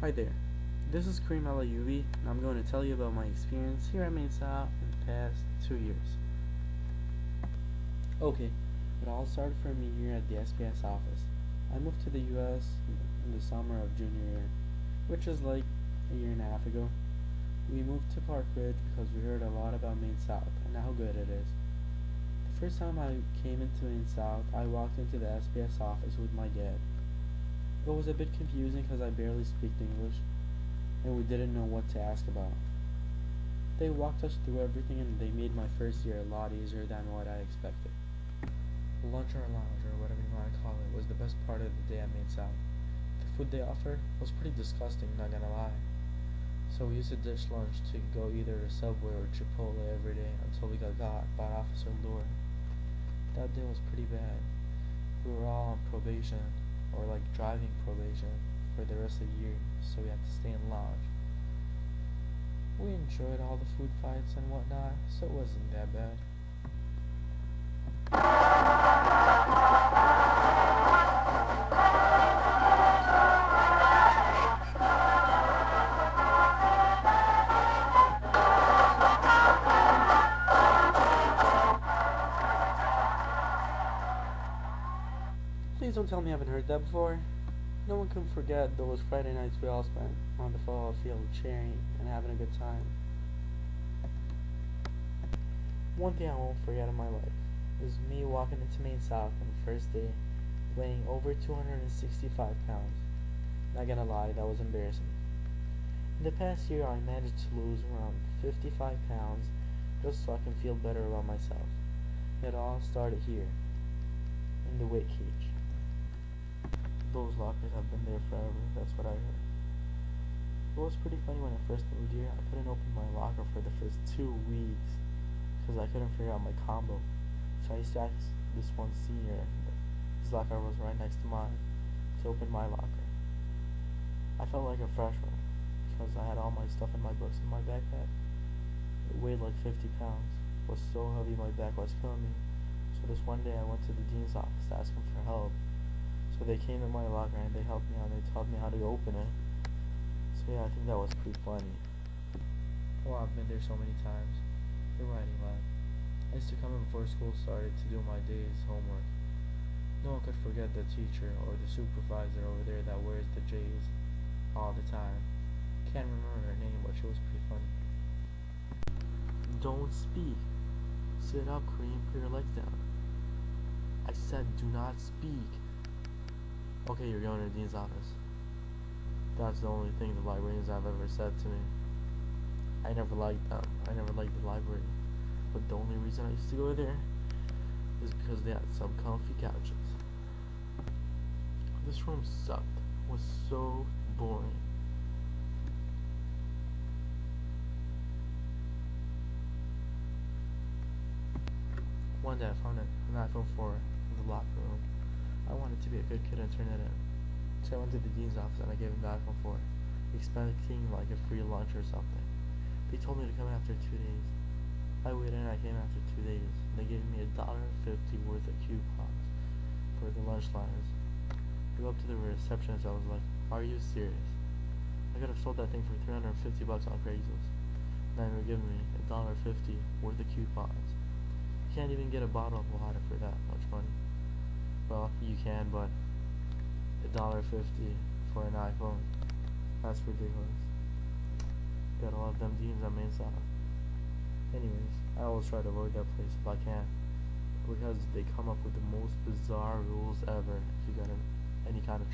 Hi there, this is Kareem Alayubi, and I'm going to tell you about my experience here at Maine South in the past 2 years. Okay, it all started for me here at the SPS office. I moved to the US in the summer of junior year, which is like a year and a half ago. We moved to Park Ridge because we heard a lot about Maine South and how good it is. The first time I came into Maine South, I walked into the SPS office with my dad. It was a bit confusing because I barely speak English, and we didn't know what to ask about. They walked us through everything, and they made my first year a lot easier than what I expected. Lunch or lounge, or whatever you want to call it, was the best part of the day at Maine South. The food they offered was pretty disgusting, not gonna lie. So we used to dish lunch to go either to Subway or Chipotle every day until we got caught by Officer Lure. That day was pretty bad. We were all on probation, or like driving probation, for the rest of the year, so we had to stay in lounge. We enjoyed all the food fights and whatnot, so it wasn't that bad. Please don't tell me you haven't heard that before. No one can forget those Friday nights we all spent on the football field cheering and having a good time. One thing I won't forget in my life is me walking into Maine South on the first day, weighing over 265 pounds. Not gonna lie, that was embarrassing. In the past year, I managed to lose around 55 pounds just so I can feel better about myself. It all started here, in the weight cage. Those lockers have been there forever, that's what I heard. It was pretty funny when I first moved here. I couldn't open my locker for the first 2 weeks because I couldn't figure out my combo. So I used to ask this one senior, his locker was right next to mine, to open my locker. I felt like a freshman because I had all my stuff in my books in my backpack. It weighed like 50 pounds. It was so heavy my back was killing me. So this one day I went to the dean's office to ask him for help. So they came in my locker and they helped me out and they taught me how to open it. So yeah, I think that was pretty funny. Oh, I've been there so many times. The writing lab. I used to come in before school started to do my day's homework. No one could forget the teacher or the supervisor over there that wears the J's all the time. Can't remember her name, but she was pretty funny. Don't speak. Sit up, Kareem. Put your legs down. I said do not speak. Okay, you're going to the dean's office. That's the only thing the librarians have ever said to me. I never liked them. I never liked the library. But the only reason I used to go there is because they had some comfy couches. This room sucked. It was so boring. One day I found an iPhone 4 in the locker room. I wanted to be a good kid and turn it in. So I went to the dean's office and I gave him the iPhone 4, expecting like a free lunch or something. They told me to come after 2 days. I waited and I came after 2 days. They gave me $1.50 worth of coupons for the lunch lines. I go up to the receptionist. I was like, "Are you serious? I could have sold that thing for $350 on Craigslist. And they were giving me $1.50 worth of coupons. You can't even get a bottle of water for that much money." Well, you can, but $1.50 for an iPhone, that's ridiculous. Gotta love them deans at Maine South. Anyways, I always try to avoid that place if I can, because they come up with the most bizarre rules ever if you got any kind of